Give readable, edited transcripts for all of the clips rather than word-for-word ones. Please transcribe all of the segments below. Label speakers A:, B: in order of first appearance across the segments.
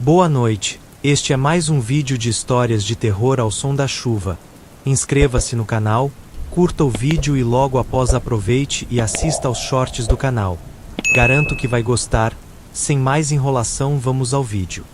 A: Boa noite, este é mais um vídeo de histórias de terror ao som da chuva. Inscreva-se no canal, curta o vídeo e logo após aproveite e assista aos shorts do canal. Garanto que vai gostar. Sem mais enrolação, vamos ao vídeo.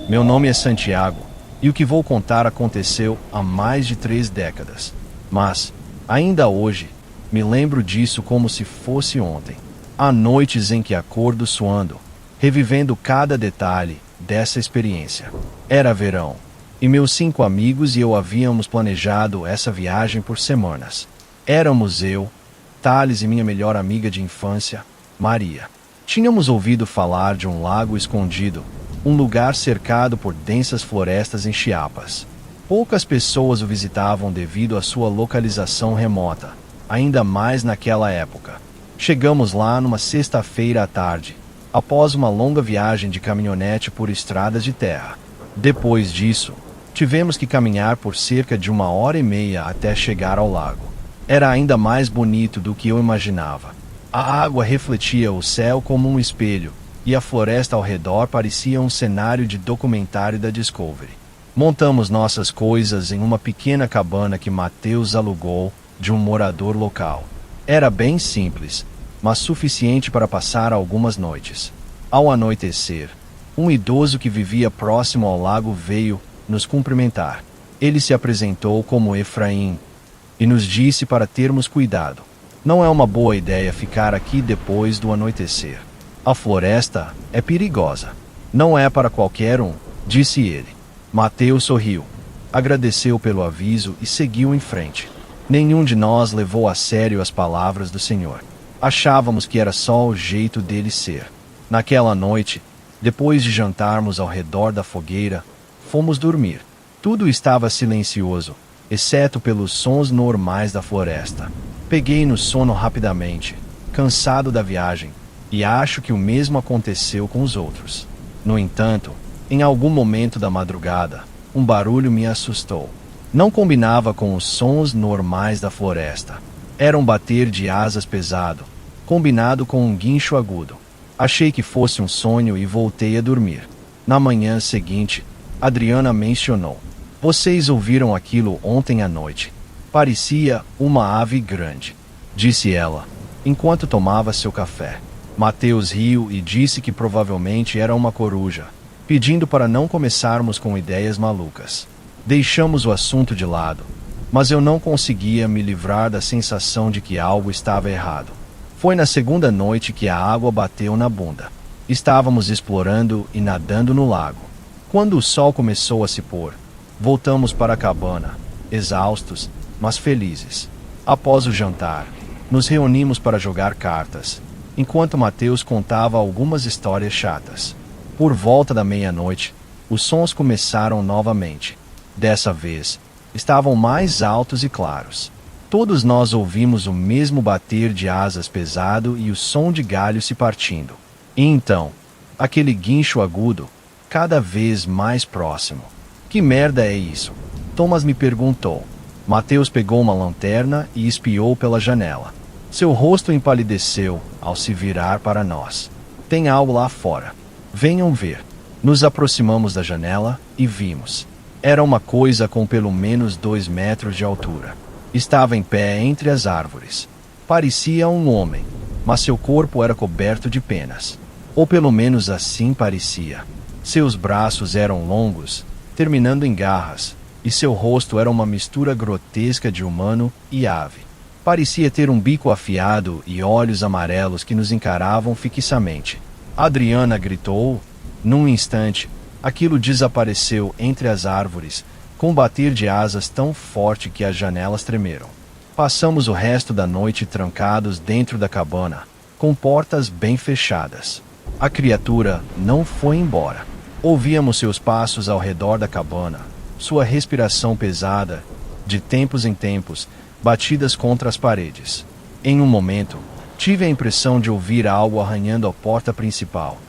B: Meu nome é Santiago, e o que vou contar aconteceu há mais de 3 décadas. Mas, ainda hoje, me lembro disso como se fosse ontem. Há noites em que acordo suando, revivendo cada detalhe dessa experiência. Era verão, e meus 5 amigos e eu havíamos planejado essa viagem por semanas. Éramos eu, Thales e minha melhor amiga de infância, Maria. Tínhamos ouvido falar de um lago escondido, um lugar cercado por densas florestas em Chiapas. Poucas pessoas o visitavam devido à sua localização remota, ainda mais naquela época. Chegamos lá numa sexta-feira à tarde, após uma longa viagem de caminhonete por estradas de terra. Depois disso, tivemos que caminhar por cerca de 1h30 até chegar ao lago. Era ainda mais bonito do que eu imaginava. A água refletia o céu como um espelho, e a floresta ao redor parecia um cenário de documentário da Discovery. Montamos nossas coisas em uma pequena cabana que Matheus alugou de um morador local. Era bem simples, mas suficiente para passar algumas noites. Ao anoitecer, um idoso que vivia próximo ao lago veio nos cumprimentar. Ele se apresentou como Efraim e nos disse para termos cuidado. Não é uma boa ideia ficar aqui depois do anoitecer. A floresta é perigosa. Não é para qualquer um, disse ele. Matheus sorriu, agradeceu pelo aviso e seguiu em frente. Nenhum de nós levou a sério as palavras do Senhor. Achávamos que era só o jeito dele ser. Naquela noite, depois de jantarmos ao redor da fogueira, fomos dormir. Tudo estava silencioso, exceto pelos sons normais da floresta. Peguei no sono rapidamente, cansado da viagem, e acho que o mesmo aconteceu com os outros. No entanto, em algum momento da madrugada, um barulho me assustou. Não combinava com os sons normais da floresta. Era um bater de asas pesado, combinado com um guincho agudo. Achei que fosse um sonho e voltei a dormir. Na manhã seguinte, Adriana mencionou: "Vocês ouviram aquilo ontem à noite? Parecia uma ave grande", disse ela, enquanto tomava seu café. Matheus riu e disse que provavelmente era uma coruja, pedindo para não começarmos com ideias malucas. Deixamos o assunto de lado, mas eu não conseguia me livrar da sensação de que algo estava errado. Foi na segunda noite que a água bateu na bunda. Estávamos explorando e nadando no lago. Quando o sol começou a se pôr, voltamos para a cabana, exaustos, mas felizes. Após o jantar, nos reunimos para jogar cartas, enquanto Matheus contava algumas histórias chatas. Por volta da meia-noite, os sons começaram novamente. Dessa vez, estavam mais altos e claros. Todos nós ouvimos o mesmo bater de asas pesado e o som de galhos se partindo. E então, aquele guincho agudo, cada vez mais próximo. "Que merda é isso?" Thomas me perguntou. Matheus pegou uma lanterna e espiou pela janela. Seu rosto empalideceu ao se virar para nós. "Tem algo lá fora. Venham ver." Nos aproximamos da janela e vimos. Era uma coisa com pelo menos 2 metros de altura. Estava em pé entre as árvores. Parecia um homem, mas seu corpo era coberto de penas. Ou pelo menos assim parecia. Seus braços eram longos, terminando em garras, e seu rosto era uma mistura grotesca de humano e ave. Parecia ter um bico afiado e olhos amarelos que nos encaravam fixamente. Adriana gritou. Num instante, aquilo desapareceu entre as árvores, com um bater de asas tão forte que as janelas tremeram. Passamos o resto da noite trancados dentro da cabana, com portas bem fechadas. A criatura não foi embora. Ouvíamos seus passos ao redor da cabana, sua respiração pesada, de tempos em tempos, batidas contra as paredes. Em um momento, tive a impressão de ouvir algo arranhando a porta principal,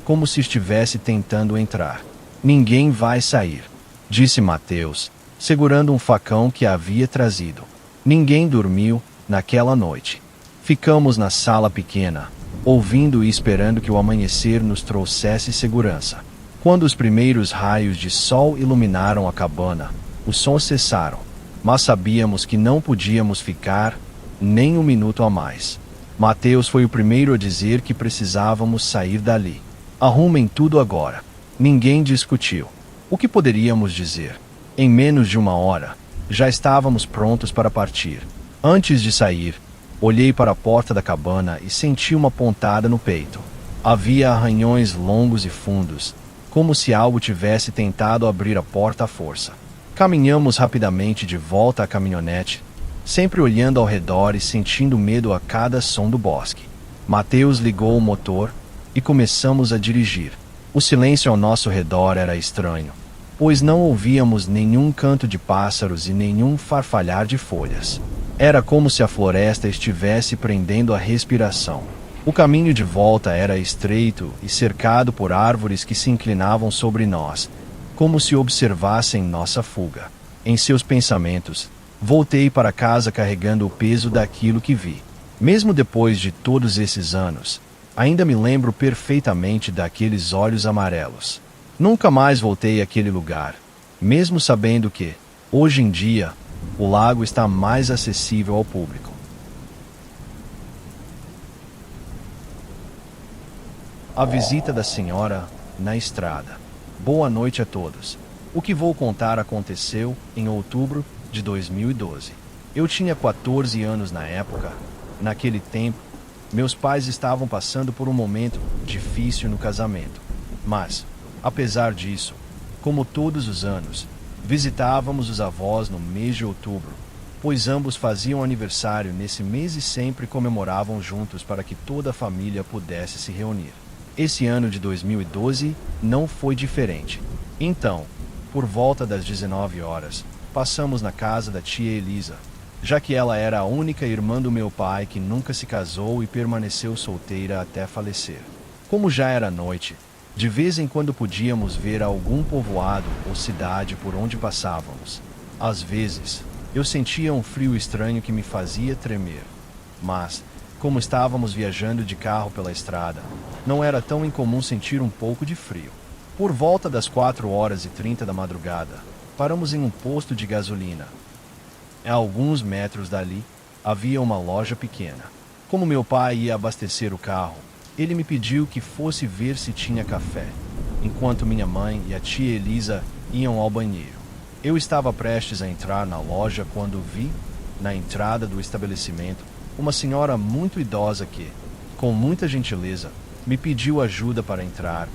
B: como se estivesse tentando entrar. "Ninguém vai sair", disse Matheus, segurando um facão que havia trazido. Ninguém dormiu naquela noite. Ficamos na sala pequena, ouvindo e esperando que o amanhecer nos trouxesse segurança. Quando os primeiros raios de sol iluminaram a cabana, os sons cessaram, mas sabíamos que não podíamos ficar nem um minuto a mais. Mateus foi o primeiro a dizer que precisávamos sair dali. Arrumem tudo agora. Ninguém discutiu. O que poderíamos dizer? Em menos de uma hora, já estávamos prontos para partir. Antes de sair, olhei para a porta da cabana e senti uma pontada no peito. Havia arranhões longos e fundos, como se algo tivesse tentado abrir a porta à força. Caminhamos rapidamente de volta à caminhonete, sempre olhando ao redor e sentindo medo a cada som do bosque. Mateus ligou o motor e começamos a dirigir. O silêncio ao nosso redor era estranho, pois não ouvíamos nenhum canto de pássaros e nenhum farfalhar de folhas. Era como se a floresta estivesse prendendo a respiração. O caminho de volta era estreito e cercado por árvores que se inclinavam sobre nós, como se observassem nossa fuga. Em seus pensamentos, voltei para casa carregando o peso daquilo que vi. Mesmo depois de todos esses anos, ainda me lembro perfeitamente daqueles olhos amarelos. Nunca mais voltei àquele lugar, mesmo sabendo que, hoje em dia, o lago está mais acessível ao público. A visita da senhora na estrada. Boa noite a todos. O que vou contar aconteceu em outubro de 2012. Eu tinha 14 anos na época. Naquele tempo, meus pais estavam passando por um momento difícil no casamento. Mas, apesar disso, como todos os anos, visitávamos os avós no mês de outubro, pois ambos faziam aniversário nesse mês e sempre comemoravam juntos para que toda a família pudesse se reunir. Esse ano de 2012 não foi diferente. Então, por volta das 19 horas, passamos na casa da tia Elisa, já que ela era a única irmã do meu pai que nunca se casou e permaneceu solteira até falecer. Como já era noite, de vez em quando podíamos ver algum povoado ou cidade por onde passávamos. Às vezes, eu sentia um frio estranho que me fazia tremer. Mas, como estávamos viajando de carro pela estrada, não era tão incomum sentir um pouco de frio. Por volta das 4h30 da madrugada, paramos em um posto de gasolina. A alguns metros dali, havia uma loja pequena. Como meu pai ia abastecer o carro, ele me pediu que fosse ver se tinha café, enquanto minha mãe e a tia Elisa iam ao banheiro. Eu estava prestes a entrar na loja quando vi, na entrada do estabelecimento, uma senhora muito idosa que, com muita gentileza, me pediu ajuda para entrar,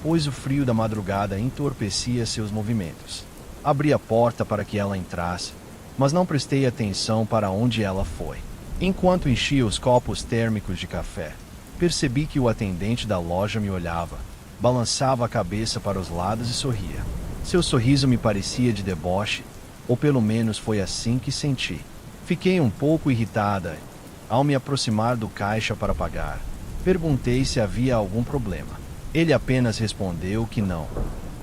B: pois o frio da madrugada entorpecia seus movimentos. Abri a porta para que ela entrasse, mas não prestei atenção para onde ela foi. Enquanto enchia os copos térmicos de café, percebi que o atendente da loja me olhava, balançava a cabeça para os lados e sorria. Seu sorriso me parecia de deboche, ou pelo menos foi assim que senti. Fiquei um pouco irritada. Ao me aproximar do caixa para pagar, perguntei se havia algum problema. Ele apenas respondeu que não.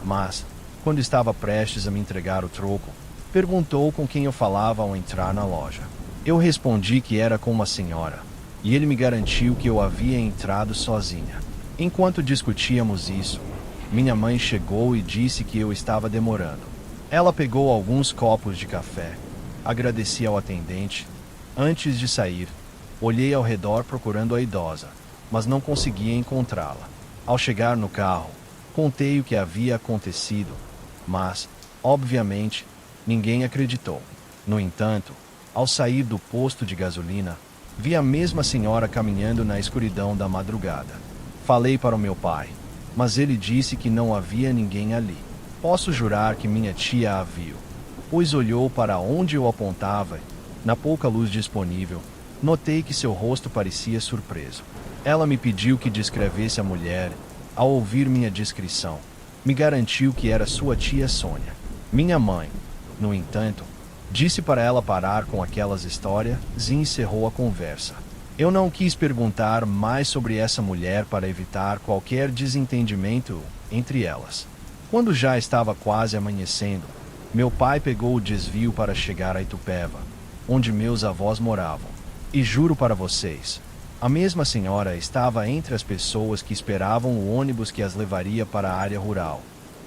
B: Mas, quando estava prestes a me entregar o troco, perguntou com quem eu falava ao entrar na loja. Eu respondi que era com uma senhora, e ele me garantiu que eu havia entrado sozinha. Enquanto discutíamos isso, minha mãe chegou e disse que eu estava demorando. Ela pegou alguns copos de café, agradeci ao atendente. Antes de sair, olhei ao redor procurando a idosa, mas não conseguia encontrá-la. Ao chegar no carro, contei o que havia acontecido, mas, obviamente, ninguém acreditou. No entanto, ao sair do posto de gasolina, vi a mesma senhora caminhando na escuridão da madrugada. Falei para o meu pai, mas ele disse que não havia ninguém ali. Posso jurar que minha tia a viu, pois olhou para onde eu apontava e, na pouca luz disponível, notei que seu rosto parecia surpreso. Ela me pediu que descrevesse a mulher. Ao ouvir minha descrição, me garantiu que era sua tia Sônia. Minha mãe, no entanto, disse para ela parar com aquelas histórias e encerrou a conversa. Eu não quis perguntar mais sobre essa mulher para evitar qualquer desentendimento entre elas. Quando já estava quase amanhecendo, meu pai pegou o desvio para chegar a Itupeva, onde meus avós moravam. E juro para vocês, a mesma senhora estava entre as pessoas que esperavam o ônibus que as levaria para a área rural,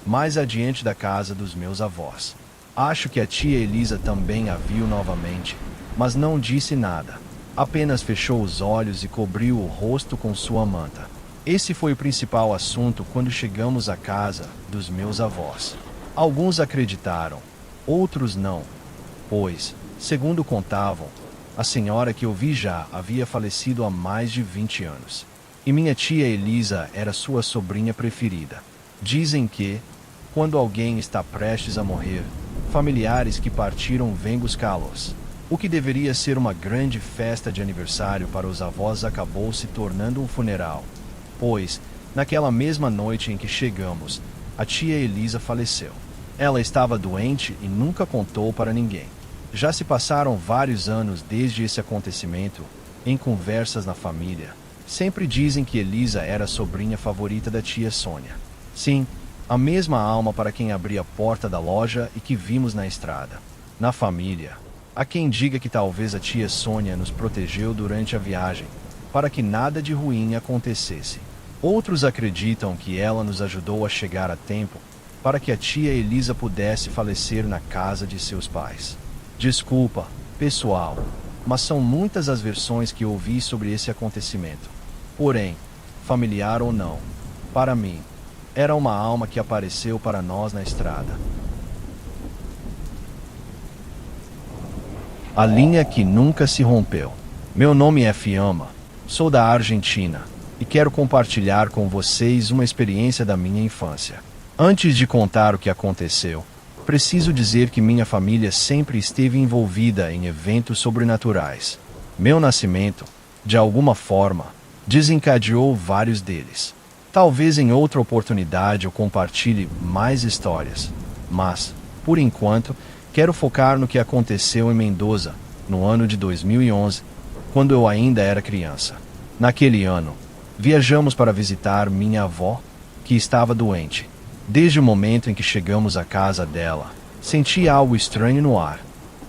B: mais adiante da casa dos meus avós. Acho que a tia Elisa também a viu novamente, mas não disse nada. Apenas fechou os olhos e cobriu o rosto com sua manta. Esse foi o principal assunto quando chegamos à casa dos meus avós. Alguns acreditaram, outros não, pois, segundo contavam, a senhora que eu vi já havia falecido há mais de 20 anos. E minha tia Elisa era sua sobrinha preferida. Dizem que, quando alguém está prestes a morrer, familiares que partiram vêm buscá-los. O que deveria ser uma grande festa de aniversário para os avós acabou se tornando um funeral, pois, naquela mesma noite em que chegamos, a tia Elisa faleceu. Ela estava doente e nunca contou para ninguém. Já se passaram vários anos desde esse acontecimento. Em conversas na família, sempre dizem que Elisa era a sobrinha favorita da tia Sônia. Sim, a mesma alma para quem abria a porta da loja e que vimos na estrada. Na família, há quem diga que talvez a tia Sônia nos protegeu durante a viagem, para que nada de ruim acontecesse. Outros acreditam que ela nos ajudou a chegar a tempo, para que a tia Elisa pudesse falecer na casa de seus pais. Desculpa, pessoal, mas são muitas as versões que ouvi sobre esse acontecimento. Porém, familiar ou não, para mim, era uma alma que apareceu para nós na estrada. A linha que nunca se rompeu. Meu nome é Fiamma, sou da Argentina e quero compartilhar com vocês uma experiência da minha infância. Antes de contar o que aconteceu, preciso dizer que minha família sempre esteve envolvida em eventos sobrenaturais. Meu nascimento, de alguma forma, desencadeou vários deles. Talvez em outra oportunidade eu compartilhe mais histórias, mas, por enquanto, quero focar no que aconteceu em Mendoza, no ano de 2011, quando eu ainda era criança. Naquele ano, viajamos para visitar minha avó, que estava doente. Desde o momento em que chegamos à casa dela, senti algo estranho no ar,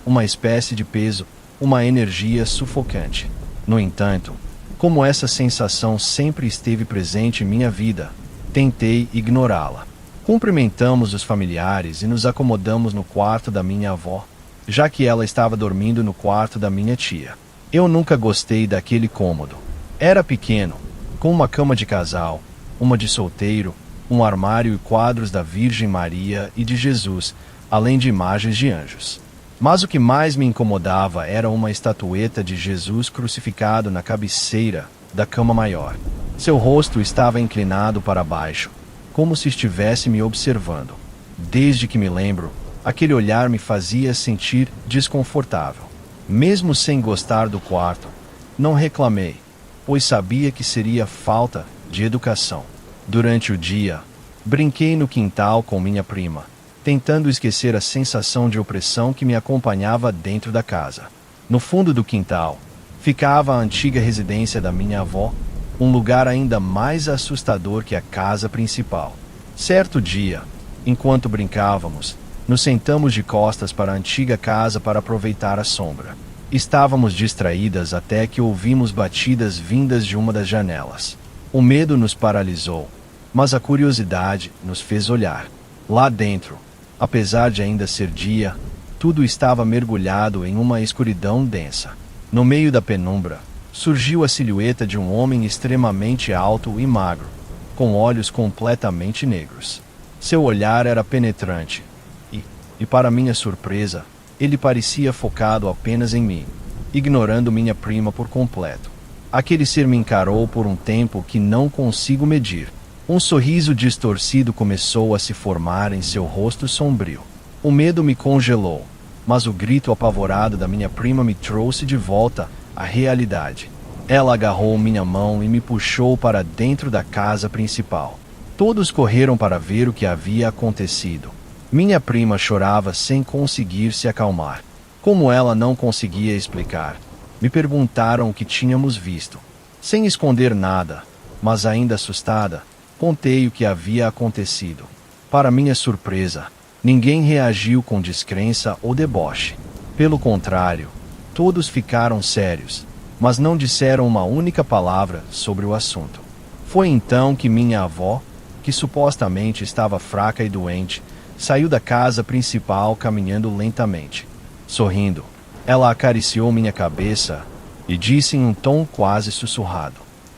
B: uma espécie de peso, uma energia sufocante. No entanto, como essa sensação sempre esteve presente em minha vida, tentei ignorá-la. Cumprimentamos os familiares e nos acomodamos no quarto da minha avó, já que ela estava dormindo no quarto da minha tia. Eu nunca gostei daquele cômodo. Era pequeno, com uma cama de casal, uma de solteiro, um armário e quadros da Virgem Maria e de Jesus, além de imagens de anjos. Mas o que mais me incomodava era uma estatueta de Jesus crucificado na cabeceira da cama maior. Seu rosto estava inclinado para baixo, como se estivesse me observando. Desde que me lembro, aquele olhar me fazia sentir desconfortável. Mesmo sem gostar do quarto, não reclamei, pois sabia que seria falta de educação. Durante o dia, brinquei no quintal com minha prima, tentando esquecer a sensação de opressão que me acompanhava dentro da casa. No fundo do quintal, ficava a antiga residência da minha avó, um lugar ainda mais assustador que a casa principal. Certo dia, enquanto brincávamos, nos sentamos de costas para a antiga casa para aproveitar a sombra. Estávamos distraídas até que ouvimos batidas vindas de uma das janelas. O medo nos paralisou, mas a curiosidade nos fez olhar. Lá dentro, apesar de ainda ser dia, tudo estava mergulhado em uma escuridão densa. No meio da penumbra, surgiu a silhueta de um homem extremamente alto e magro, com olhos completamente negros. Seu olhar era penetrante, e para minha surpresa, ele parecia focado apenas em mim, ignorando minha prima por completo. Aquele ser me encarou por um tempo que não consigo medir. Um sorriso distorcido começou a se formar em seu rosto sombrio. O medo me congelou, mas o grito apavorado da minha prima me trouxe de volta à realidade. Ela agarrou minha mão e me puxou para dentro da casa principal. Todos correram para ver o que havia acontecido. Minha prima chorava sem conseguir se acalmar. Como ela não conseguia explicar, me perguntaram o que tínhamos visto. Sem esconder nada, mas ainda assustada, contei o que havia acontecido. Para minha surpresa, ninguém reagiu com descrença ou deboche. Pelo contrário, todos ficaram sérios, mas não disseram uma única palavra sobre o assunto. Foi então que minha avó, que supostamente estava fraca e doente, saiu da casa principal caminhando lentamente. Sorrindo, ela acariciou minha cabeça e disse em um tom quase sussurrado: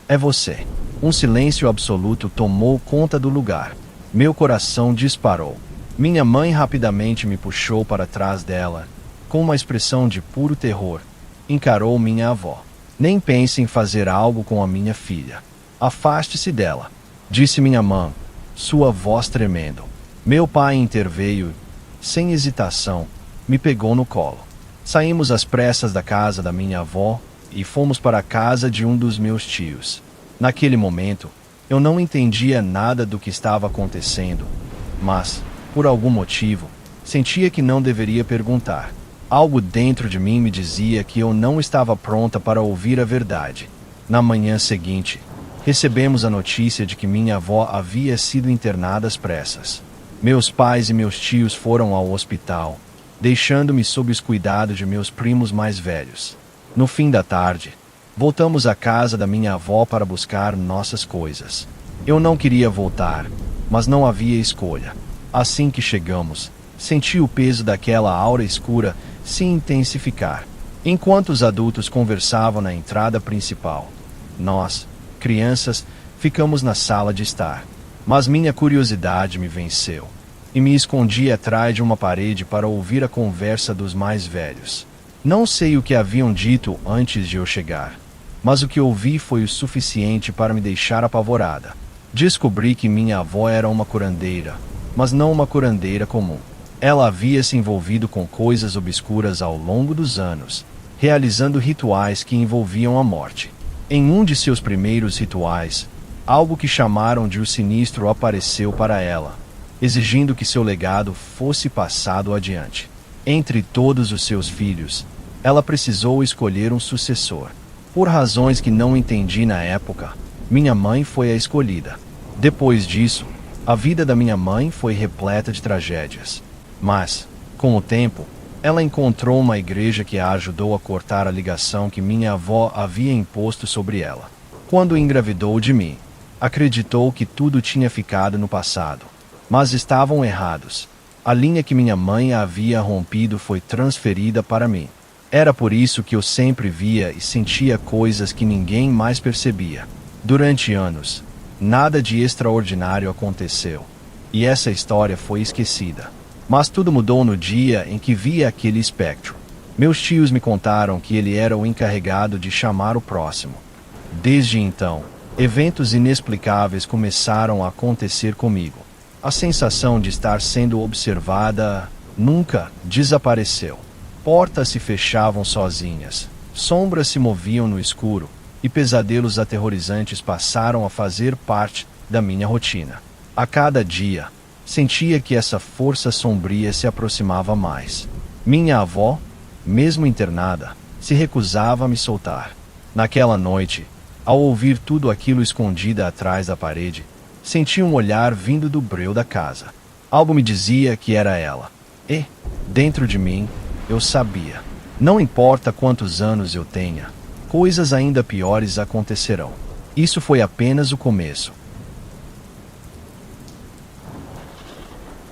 B: "É você." Um silêncio absoluto tomou conta do lugar. Meu coração disparou. Minha mãe rapidamente me puxou para trás dela, com uma expressão de puro terror. Encarou minha avó. "Nem pense em fazer algo com a minha filha. Afaste-se dela", disse minha mãe, sua voz tremendo. Meu pai interveio, sem hesitação, me pegou no colo. Saímos às pressas da casa da minha avó e fomos para a casa de um dos meus tios. Naquele momento, eu não entendia nada do que estava acontecendo, mas, por algum motivo, sentia que não deveria perguntar. Algo dentro de mim me dizia que eu não estava pronta para ouvir a verdade. Na manhã seguinte, recebemos a notícia de que minha avó havia sido internada às pressas. Meus pais e meus tios foram ao hospital, deixando-me sob os cuidados de meus primos mais velhos. No fim da tarde, voltamos à casa da minha avó para buscar nossas coisas. Eu não queria voltar, mas não havia escolha. Assim que chegamos, senti o peso daquela aura escura se intensificar. Enquanto os adultos conversavam na entrada principal, nós, crianças, ficamos na sala de estar. Mas minha curiosidade me venceu, e me escondi atrás de uma parede para ouvir a conversa dos mais velhos. Não sei o que haviam dito antes de eu chegar, mas o que ouvi foi o suficiente para me deixar apavorada. Descobri que minha avó era uma curandeira, mas não uma curandeira comum. Ela havia se envolvido com coisas obscuras ao longo dos anos, realizando rituais que envolviam a morte. Em um de seus primeiros rituais, algo que chamaram de o sinistro apareceu para ela, exigindo que seu legado fosse passado adiante. Entre todos os seus filhos, ela precisou escolher um sucessor. Por razões que não entendi na época, minha mãe foi a escolhida. Depois disso, a vida da minha mãe foi repleta de tragédias. Mas, com o tempo, ela encontrou uma igreja que a ajudou a cortar a ligação que minha avó havia imposto sobre ela. Quando engravidou de mim, acreditou que tudo tinha ficado no passado. Mas estavam errados. A linha que minha mãe havia rompido foi transferida para mim. Era por isso que eu sempre via e sentia coisas que ninguém mais percebia. Durante anos, nada de extraordinário aconteceu, e essa história foi esquecida. Mas tudo mudou no dia em que vi aquele espectro. Meus tios me contaram que ele era o encarregado de chamar o próximo. Desde então, eventos inexplicáveis começaram a acontecer comigo. A sensação de estar sendo observada nunca desapareceu. Portas se fechavam sozinhas, sombras se moviam no escuro, e pesadelos aterrorizantes passaram a fazer parte da minha rotina. A cada dia, sentia que essa força sombria se aproximava mais. Minha avó, mesmo internada, se recusava a me soltar. Naquela noite, ao ouvir tudo aquilo escondida atrás da parede, senti um olhar vindo do breu da casa. Algo me dizia que era ela. E, dentro de mim, eu sabia. Não importa quantos anos eu tenha, coisas ainda piores acontecerão. Isso foi apenas o começo.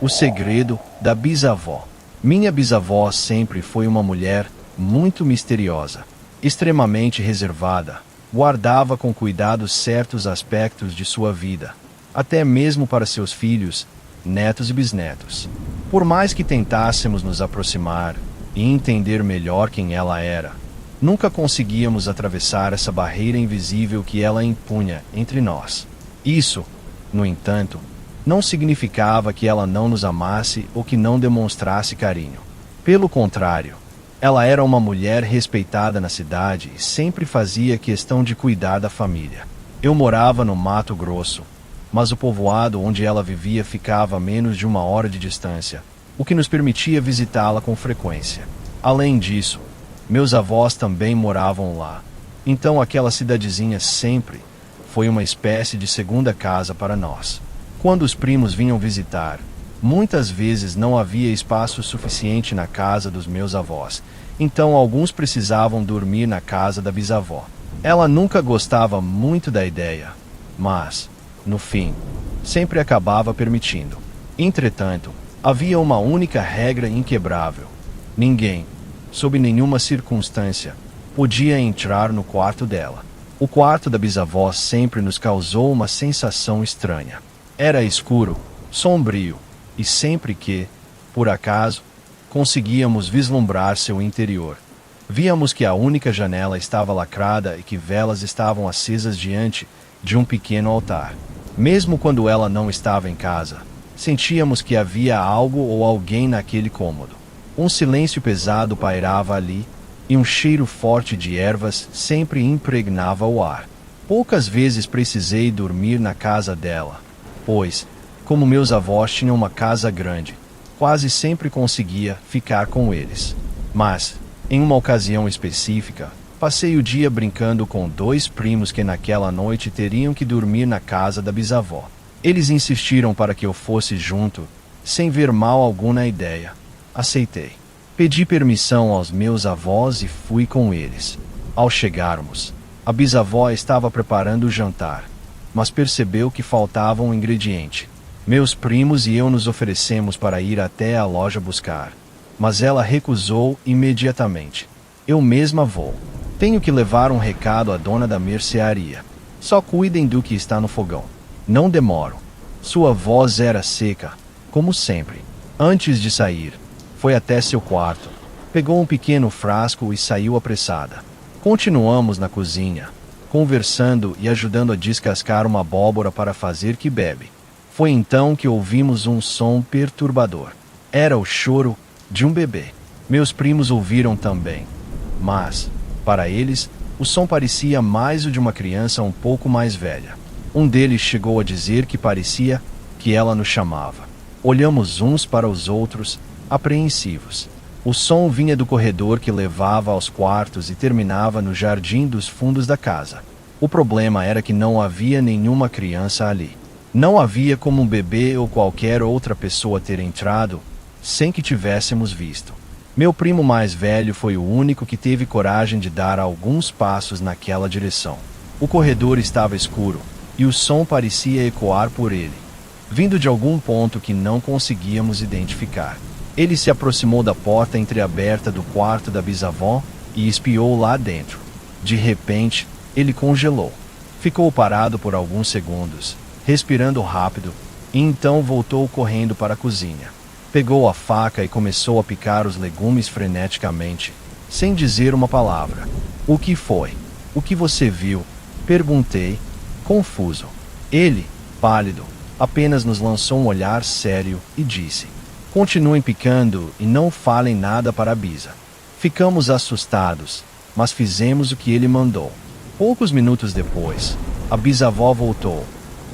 B: O segredo da bisavó. Minha bisavó sempre foi uma mulher muito misteriosa, extremamente reservada. Guardava com cuidado certos aspectos de sua vida, até mesmo para seus filhos, netos e bisnetos. Por mais que tentássemos nos aproximar e entender melhor quem ela era, nunca conseguíamos atravessar essa barreira invisível que ela impunha entre nós. Isso, no entanto, não significava que ela não nos amasse ou que não demonstrasse carinho. Pelo contrário, ela era uma mulher respeitada na cidade e sempre fazia questão de cuidar da família. Eu morava no Mato Grosso, mas o povoado onde ela vivia ficava a menos de 1 hora de distância, o que nos permitia visitá-la com frequência. Além disso, meus avós também moravam lá, então aquela cidadezinha sempre foi uma espécie de segunda casa para nós. Quando os primos vinham visitar, Muitas vezes não havia espaço suficiente na casa dos meus avós, então alguns precisavam dormir na casa da bisavó. Ela nunca gostava muito da ideia, mas, no fim, sempre acabava permitindo. Entretanto, havia uma única regra inquebrável: ninguém, sob nenhuma circunstância, podia entrar no quarto dela. O quarto da bisavó sempre nos causou uma sensação estranha. Era escuro, sombrio, e sempre que, por acaso, conseguíamos vislumbrar seu interior, víamos que a única janela estava lacrada e que velas estavam acesas diante de um pequeno altar. Mesmo quando ela não estava em casa, sentíamos que havia algo ou alguém naquele cômodo. Um silêncio pesado pairava ali, e um cheiro forte de ervas sempre impregnava o ar. Poucas vezes precisei dormir na casa dela, pois, como meus avós tinham uma casa grande, quase sempre conseguia ficar com eles. Mas, em uma ocasião específica, passei o dia brincando com 2 primos que naquela noite teriam que dormir na casa da bisavó. Eles insistiram para que eu fosse junto, sem ver mal algum na ideia. Aceitei. Pedi permissão aos meus avós e fui com eles. Ao chegarmos, a bisavó estava preparando o jantar, mas percebeu que faltava um ingrediente. Meus primos e eu nos oferecemos para ir até a loja buscar, mas ela recusou imediatamente. Eu mesma vou. Tenho que levar um recado à dona da mercearia. Só cuidem do que está no fogão. Não demoro. Sua voz era seca, como sempre. Antes de sair, foi até seu quarto, pegou um pequeno frasco e saiu apressada. Continuamos na cozinha, conversando e ajudando a descascar uma abóbora para fazer que bebe. Foi então que ouvimos um som perturbador. Era o choro de um bebê. Meus primos ouviram também, mas, para eles, o som parecia mais o de uma criança um pouco mais velha. Um deles chegou a dizer que parecia que ela nos chamava. Olhamos uns para os outros, apreensivos. O som vinha do corredor que levava aos quartos e terminava no jardim dos fundos da casa. O problema era que não havia nenhuma criança ali. Não havia como um bebê ou qualquer outra pessoa ter entrado sem que tivéssemos visto. Meu primo mais velho foi o único que teve coragem de dar alguns passos naquela direção. O corredor estava escuro e o som parecia ecoar por ele, vindo de algum ponto que não conseguíamos identificar. Ele se aproximou da porta entreaberta do quarto da bisavó e espiou lá dentro. De repente, ele congelou. Ficou parado por alguns segundos, respirando rápido, e então voltou correndo para a cozinha. Pegou a faca e começou a picar os legumes freneticamente, sem dizer uma palavra. "O que foi? O que você viu?" perguntei, confuso. Ele, pálido, apenas nos lançou um olhar sério e disse: "Continuem picando e não falem nada para a bisa." Ficamos assustados, mas fizemos o que ele mandou. Poucos minutos depois, a bisavó voltou,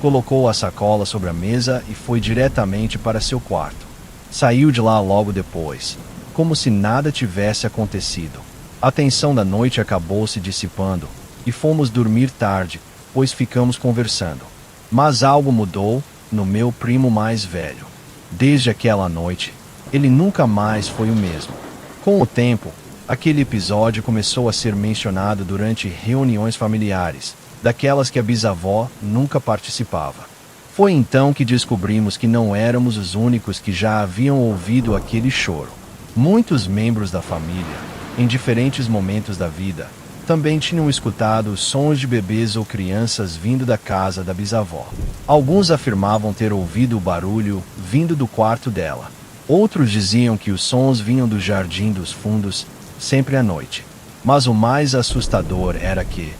B: colocou a sacola sobre a mesa e foi diretamente para seu quarto. Saiu de lá logo depois, como se nada tivesse acontecido. A tensão da noite acabou se dissipando e fomos dormir tarde, pois ficamos conversando. Mas algo mudou no meu primo mais velho. Desde aquela noite, ele nunca mais foi o mesmo. Com o tempo, aquele episódio começou a ser mencionado durante reuniões familiares, daquelas que a bisavó nunca participava. Foi então que descobrimos que não éramos os únicos que já haviam ouvido aquele choro. Muitos membros da família, em diferentes momentos da vida, também tinham escutado os sons de bebês ou crianças vindo da casa da bisavó. Alguns afirmavam ter ouvido o barulho vindo do quarto dela. Outros diziam que os sons vinham do jardim dos fundos, sempre à noite. Mas o mais assustador era que,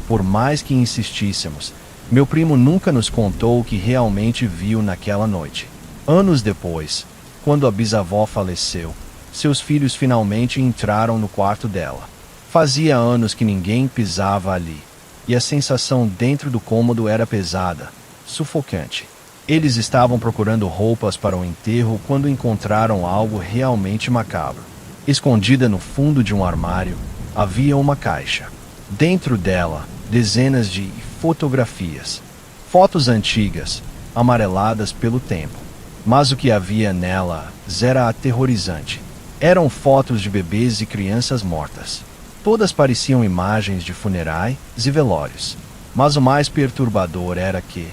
B: por mais que insistíssemos, meu primo nunca nos contou o que realmente viu naquela noite. Anos depois, quando a bisavó faleceu, seus filhos finalmente entraram no quarto dela. Fazia anos que ninguém pisava ali, e a sensação dentro do cômodo era pesada, sufocante. Eles estavam procurando roupas para o enterro quando encontraram algo realmente macabro. Escondida no fundo de um armário, havia uma caixa. Dentro dela, dezenas de fotografias. Fotos antigas, amareladas pelo tempo. Mas o que havia nela era aterrorizante. Eram fotos de bebês e crianças mortas. Todas pareciam imagens de funerais e velórios. Mas o mais perturbador era que,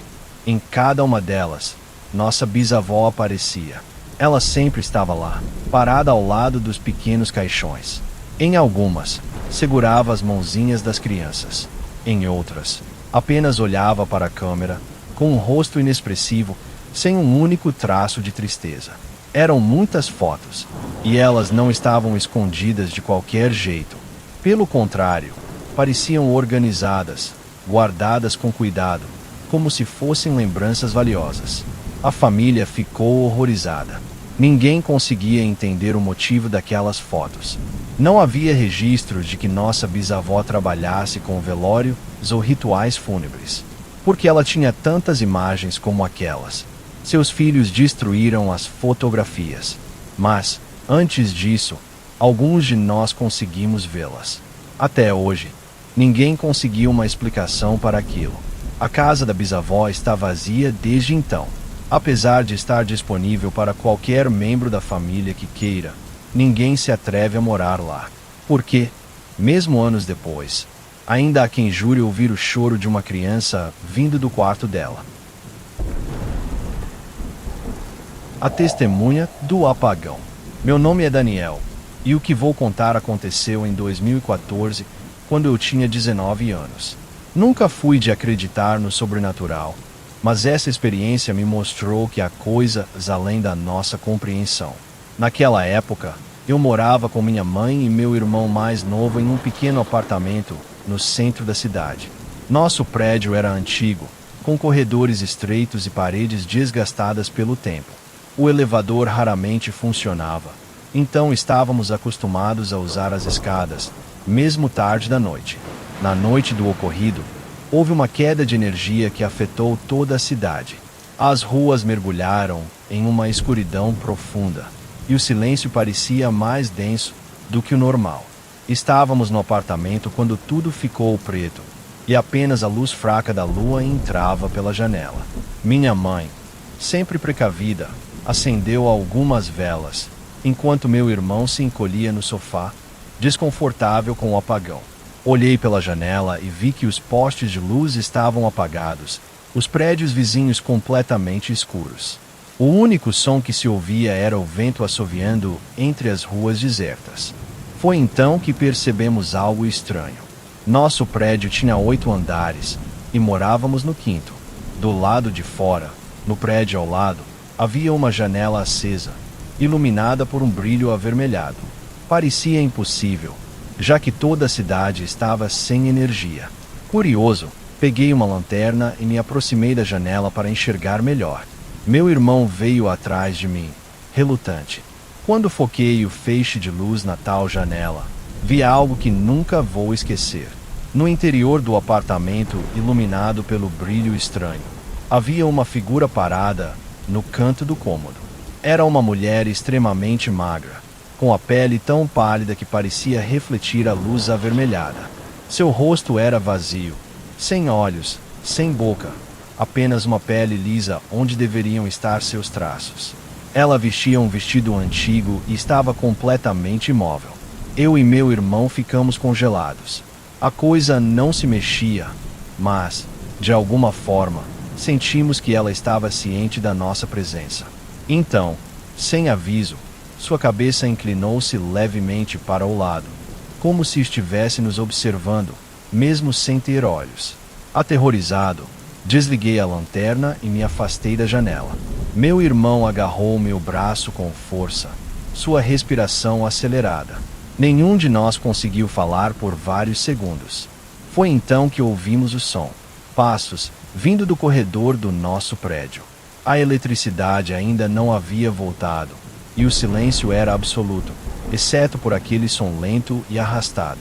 B: em cada uma delas, nossa bisavó aparecia. Ela sempre estava lá, parada ao lado dos pequenos caixões. Em algumas, segurava as mãozinhas das crianças. Em outras, apenas olhava para a câmera, com um rosto inexpressivo, sem um único traço de tristeza. Eram muitas fotos, e elas não estavam escondidas de qualquer jeito. Pelo contrário, pareciam organizadas, guardadas com cuidado, como se fossem lembranças valiosas. A família ficou horrorizada. Ninguém conseguia entender o motivo daquelas fotos. Não havia registros de que nossa bisavó trabalhasse com velórios ou rituais fúnebres. Porque ela tinha tantas imagens como aquelas. Seus filhos destruíram as fotografias. Mas, antes disso, alguns de nós conseguimos vê-las. Até hoje, ninguém conseguiu uma explicação para aquilo. A casa da bisavó está vazia desde então. Apesar de estar disponível para qualquer membro da família que queira, ninguém se atreve a morar lá. Porque, mesmo anos depois, ainda há quem jure ouvir o choro de uma criança vindo do quarto dela. A testemunha do apagão. Meu nome é Daniel, e o que vou contar aconteceu em 2014, quando eu tinha 19 anos. Nunca fui de acreditar no sobrenatural, mas essa experiência me mostrou que há coisas além da nossa compreensão. Naquela época, eu morava com minha mãe e meu irmão mais novo em um pequeno apartamento no centro da cidade. Nosso prédio era antigo, com corredores estreitos e paredes desgastadas pelo tempo. O elevador raramente funcionava, então estávamos acostumados a usar as escadas, mesmo tarde da noite. Na noite do ocorrido, houve uma queda de energia que afetou toda a cidade. As ruas mergulharam em uma escuridão profunda, e o silêncio parecia mais denso do que o normal. Estávamos no apartamento quando tudo ficou preto, e apenas a luz fraca da lua entrava pela janela. Minha mãe, sempre precavida, acendeu algumas velas, enquanto meu irmão se encolhia no sofá, desconfortável com o apagão. Olhei pela janela e vi que os postes de luz estavam apagados, os prédios vizinhos completamente escuros. O único som que se ouvia era o vento assoviando entre as ruas desertas. Foi então que percebemos algo estranho. Nosso prédio tinha 8 andares, e morávamos no 5º. Do lado de fora, no prédio ao lado, havia uma janela acesa, iluminada por um brilho avermelhado. Parecia impossível, já que toda a cidade estava sem energia. Curioso, peguei uma lanterna e me aproximei da janela para enxergar melhor. Meu irmão veio atrás de mim, relutante. Quando foquei o feixe de luz na tal janela, vi algo que nunca vou esquecer. No interior do apartamento, iluminado pelo brilho estranho, havia uma figura parada no canto do cômodo. Era uma mulher extremamente magra, com a pele tão pálida que parecia refletir a luz avermelhada. Seu rosto era vazio, sem olhos, sem boca, apenas uma pele lisa onde deveriam estar seus traços. Ela vestia um vestido antigo e estava completamente imóvel. Eu e meu irmão ficamos congelados. A coisa não se mexia, mas, de alguma forma, sentimos que ela estava ciente da nossa presença. Então, sem aviso, sua cabeça inclinou-se levemente para o lado, como se estivesse nos observando, mesmo sem ter olhos. Aterrorizado, desliguei a lanterna e me afastei da janela. Meu irmão agarrou meu braço com força, sua respiração acelerada. Nenhum de nós conseguiu falar por vários segundos. Foi então que ouvimos o som. Passos, vindo do corredor do nosso prédio. A eletricidade ainda não havia voltado, e o silêncio era absoluto, exceto por aquele som lento e arrastado.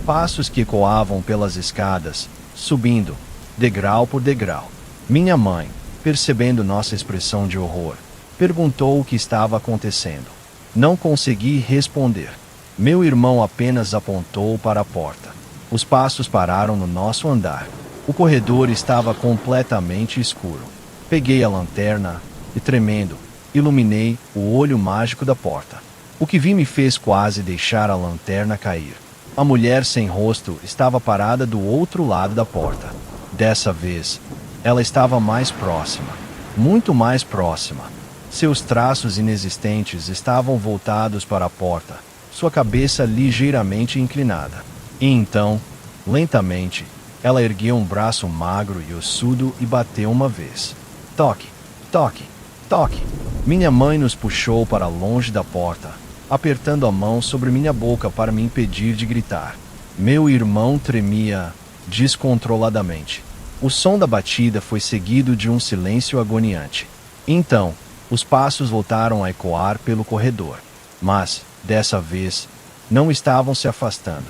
B: Passos que ecoavam pelas escadas, subindo, degrau por degrau. Minha mãe, percebendo nossa expressão de horror, perguntou o que estava acontecendo. Não consegui responder. Meu irmão apenas apontou para a porta. Os passos pararam no nosso andar. O corredor estava completamente escuro. Peguei a lanterna e, tremendo, Iluminei o olho mágico da porta. O que vi me fez quase deixar a lanterna cair. A mulher sem rosto estava parada do outro lado da porta. Dessa vez, ela estava mais próxima, muito mais próxima. Seus traços inexistentes estavam voltados para a porta, sua cabeça ligeiramente inclinada. E então, lentamente, ela ergueu um braço magro e ossudo e bateu uma vez. Toque, toque, toque. Minha mãe nos puxou para longe da porta, apertando a mão sobre minha boca para me impedir de gritar. Meu irmão tremia descontroladamente. O som da batida foi seguido de um silêncio agoniante. Então, os passos voltaram a ecoar pelo corredor. Mas, dessa vez, não estavam se afastando.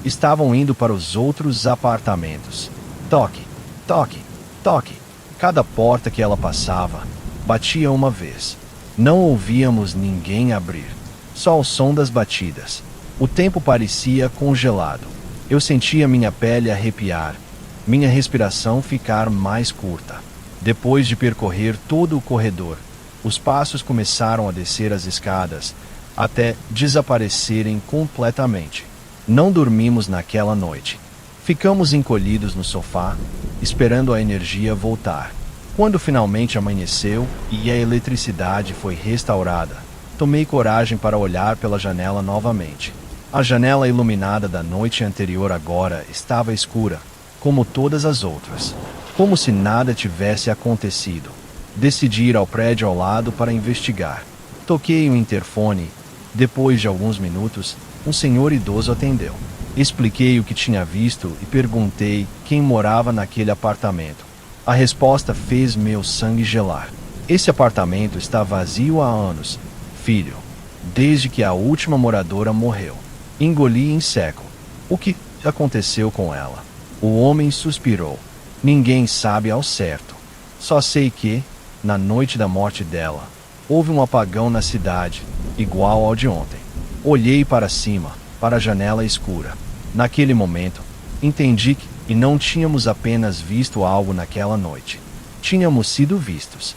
B: Estavam indo para os outros apartamentos. Toque, toque, toque. Cada porta que ela passava, batia uma vez. Não ouvíamos ninguém abrir. Só o som das batidas. O tempo parecia congelado. Eu sentia minha pele arrepiar, minha respiração ficar mais curta. Depois de percorrer todo o corredor, os passos começaram a descer as escadas, até desaparecerem completamente. Não dormimos naquela noite. Ficamos encolhidos no sofá, esperando a energia voltar. Quando finalmente amanheceu e a eletricidade foi restaurada, tomei coragem para olhar pela janela novamente. A janela iluminada da noite anterior agora estava escura, como todas as outras, como se nada tivesse acontecido. Decidi ir ao prédio ao lado para investigar. Toquei o interfone. Depois de alguns minutos, um senhor idoso atendeu. Expliquei o que tinha visto e perguntei quem morava naquele apartamento. A resposta fez meu sangue gelar. Esse apartamento está vazio há anos, filho, desde que a última moradora morreu. Engoli em seco. O que aconteceu com ela? O homem suspirou. Ninguém sabe ao certo. Só sei que, na noite da morte dela, houve um apagão na cidade, igual ao de ontem. Olhei para cima, para a janela escura. Naquele momento, entendi que não tínhamos apenas visto algo naquela noite. Tínhamos sido vistos.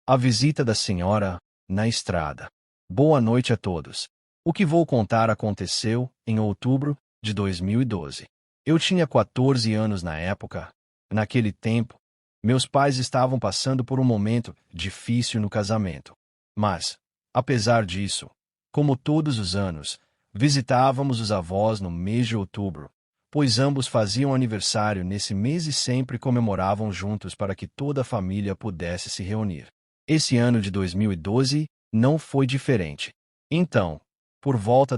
B: A visita da senhora na estrada. Boa noite a todos. O que vou contar aconteceu em outubro de 2012. Eu tinha 14 anos na época. Naquele tempo, meus pais estavam passando por um momento difícil no casamento. Mas, apesar disso, como todos os anos, visitávamos os avós no mês de outubro, pois ambos faziam aniversário nesse mês e sempre comemoravam juntos para que toda a família pudesse se reunir. Esse ano de 2012 não foi diferente. Então, por volta